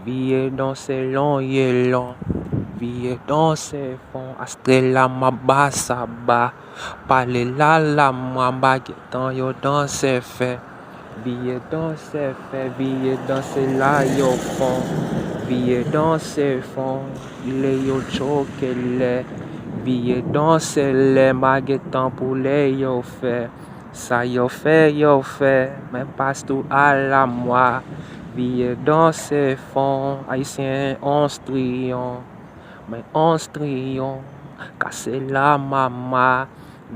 Viens danser long et long, viens danser fond, Astrella ma bassa ba, parler la ma baguetan yo danser fait, viens danser fait, viens danser là yo fond, viens danser fond, les yo choke les, viens danser les baguetan pour les yo fait, ça yo fait, mais passe tout à la moi. Viens danser fond, haïtien 11 trions, mais 11 trions, casser la mama.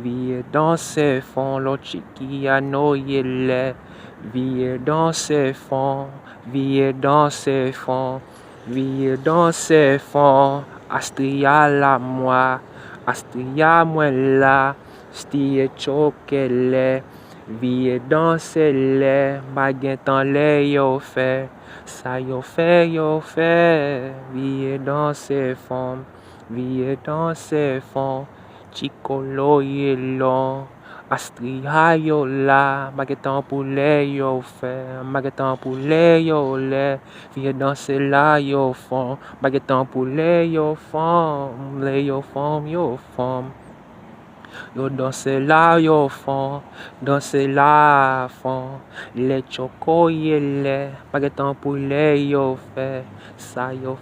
Viens danser fond, l'autre chiqui a noyé les. Viens danser fond, viens danser fond, viens danser fond, Astria la moi, Astria moi là, stie choke les. Viens danser les, baguette les yo fait, ça yo fait, viens danser fond, viens danser fond, chicolo y long, Astria yo là, baguette pour les yo fait, baguette pour les yo les, viens danser là yo fond, baguette pour les yo fond, yo fond. Yo danser là yo fond, danser là fond, les choco les, baguette pour les yo fait, ça yo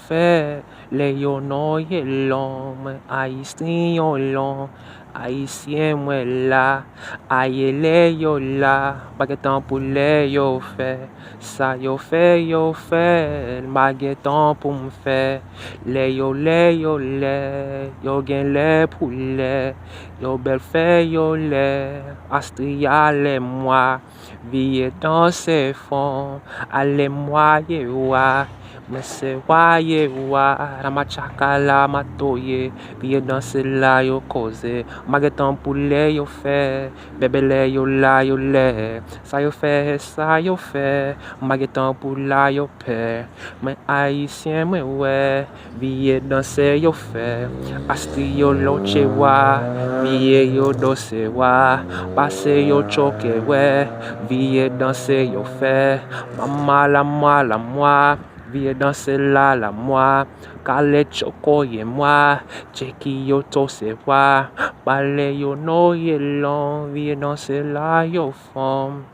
fait, les yo no ye long, haïtien yo long, haïtien moi là, aïe les yo là, baguette pour les yo fait, ça yo fait, baguette pour me faire, les yo gen les pour les, yo belle fait yo les, Astria les moi, viens danser fond, allez moi ye wa, mais c'est wa ye wa, la chakala matoye, viens danser là yo cause, baguette pour les yo fait, bébé les yo là yo les, ça yo fait, baguette pour là yo père, mais haïtien moi ouais, viens danser yo fait, Astri yo loche wa, viens yo danser wa, passe yo choke ouais, viens danser yo fait, maman la moi, viens danser là la moi, kale choco ye moi, cheki yo tose wa, bale yo no ye long, viens danser là yo fond.